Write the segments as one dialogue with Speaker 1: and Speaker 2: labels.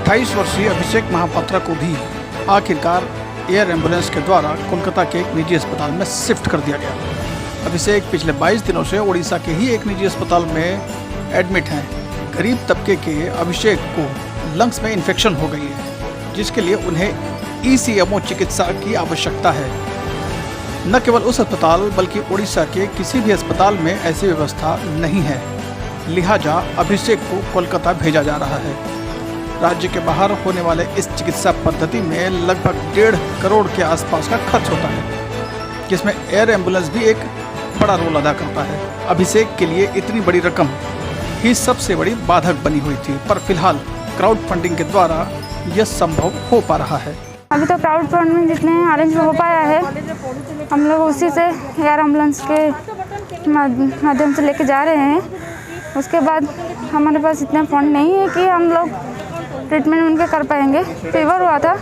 Speaker 1: 28 वर्षीय अभिषेक महापात्रा को भी आखिरकार एयर एम्बुलेंस के द्वारा कोलकाता के एक निजी अस्पताल में शिफ्ट कर दिया गया। अभिषेक पिछले 22 दिनों से उड़ीसा के ही एक निजी अस्पताल में एडमिट हैं। गरीब तबके के अभिषेक को लंग्स में इन्फेक्शन हो गई है, जिसके लिए उन्हें ECMO चिकित्सा की आवश्यकता है। न केवल उस अस्पताल बल्कि उड़ीसा के किसी भी अस्पताल में ऐसी व्यवस्था नहीं है, लिहाजा अभिषेक को कोलकाता भेजा जा रहा है। राज्य के बाहर होने वाले इस चिकित्सा पद्धति में लगभग 1.5 करोड़ के आसपास का खर्च होता है, जिसमें एयर एम्बुलेंस भी एक बड़ा रोल अदा करता है। अभिषेक के लिए इतनी बड़ी रकम ही सबसे बड़ी बाधक बनी हुई थी, पर फिलहाल क्राउड फंडिंग के द्वारा यह संभव हो पा रहा है।
Speaker 2: अभी तो क्राउड फंडिंग जितने अरेंज हो पाया है, हम लोग उसी से एयर एम्बुलेंस के माध्यम से लेके जा रहे हैं। उसके बाद हमारे पास इतना फंड नहीं है कि हम लोग ट्रीटमेंट उनके कर पाएंगे। फीवर हुआ था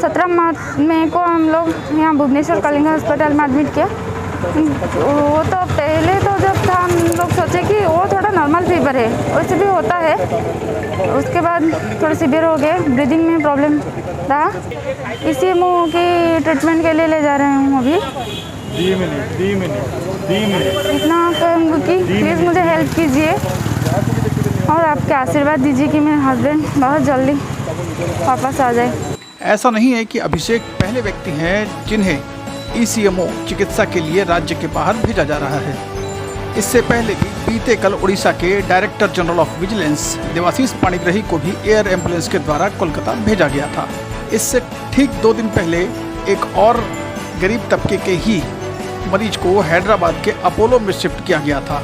Speaker 2: 17 मई को, हम लोग यहाँ भुवनेश्वर कलिंगा अस्पताल में एडमिट किया। वो तो पहले तो जब था हम लोग सोचे कि वो थोड़ा नॉर्मल फीवर है, वैसे भी होता है। उसके बाद थोड़े सीवियर हो गए, ब्रीदिंग में प्रॉब्लम रहा। ECMO की ट्रीटमेंट के लिए ले जा रहे हूँ अभी।
Speaker 3: 10 मिनट
Speaker 2: इतना कहूँगी कि प्लीज़ मुझे हेल्प कीजिए और आपके आशीर्वाद दीजिए कि मेरे हस्बैंड बहुत जल्दी वापस आ जाए।
Speaker 1: ऐसा नहीं है कि अभिषेक पहले व्यक्ति हैं जिन्हें ECMO चिकित्सा के लिए राज्य के बाहर भेजा जा रहा है। इससे पहले भी बीते कल उड़ीसा के director general of vigilance Debashish Panigrahi को भी एयर एम्बुलेंस के द्वारा कोलकाता भेजा गया था। इससे ठीक 2 दिन पहले एक और गरीब तबके के ही मरीज को हैदराबाद के अपोलो में शिफ्ट किया गया था।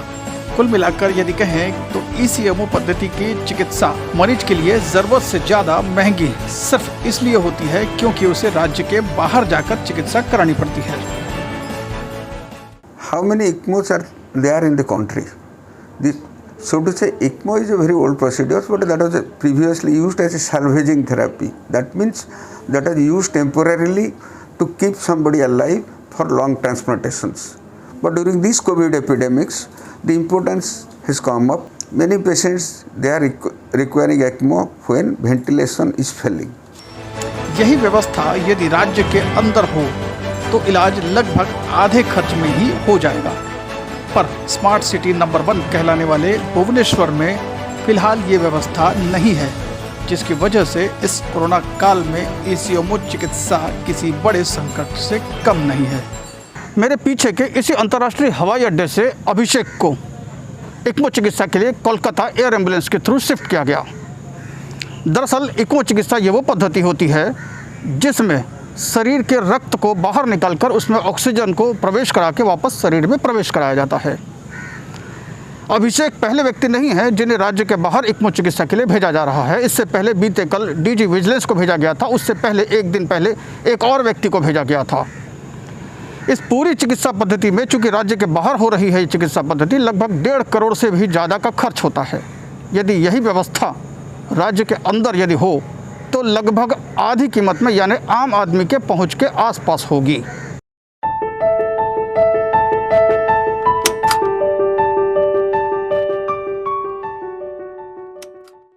Speaker 1: कुल मिलाकर यदि कहें तो ECMO पद्धति की चिकित्सा मरीज के लिए ज़रूरत से ज़्यादा महंगी सिर्फ इसलिए होती है क्योंकि उसे राज्य के बाहर जाकर चिकित्सा करानी पड़ती है।
Speaker 4: How many ECMOs are there in the country? So to say, ECMO is a very old procedure, but that was previously used as a salvaging therapy. That means that was used temporarily to keep somebody alive for long transplantations. But during these COVID epidemics, the importance has come up. Many patients, they are requiring ECMO when ventilation is failing.
Speaker 1: यही व्यवस्था यदि राज्य के अंदर हो तो इलाज लगभग आधे खर्च में ही हो जाएगा। पर स्मार्ट सिटी नंबर 1 कहलाने वाले भुवनेश्वर में फिलहाल ये व्यवस्था नहीं है, जिसकी वजह से इस कोरोना काल में ECMO चिकित्सा किसी बड़े संकट से कम नहीं है। मेरे पीछे के इसी अंतर्राष्ट्रीय हवाई अड्डे से अभिषेक को ECMO चिकित्सा के लिए कोलकाता एयर एम्बुलेंस के थ्रू शिफ्ट किया गया। दरअसल ECMO चिकित्सा ये वो पद्धति होती है जिसमें शरीर के रक्त को बाहर निकालकर उसमें ऑक्सीजन को प्रवेश करा के वापस शरीर में प्रवेश कराया जाता है। अभिषेक पहले व्यक्ति नहीं है जिन्हें राज्य के बाहर ECMO चिकित्सा के लिए भेजा जा रहा है। इससे पहले बीते कल DG विजिलेंस को भेजा गया था। उससे पहले 1 दिन पहले एक और व्यक्ति को भेजा गया था। इस पूरी चिकित्सा पद्धति में चूंकि राज्य के बाहर हो रही है चिकित्सा पद्धति, लगभग 1.5 करोड़ से भी ज़्यादा का खर्च होता है। यदि यही व्यवस्था राज्य के अंदर यदि हो तो लगभग आधी कीमत में यानी आम आदमी के पहुंच के आसपास होगी।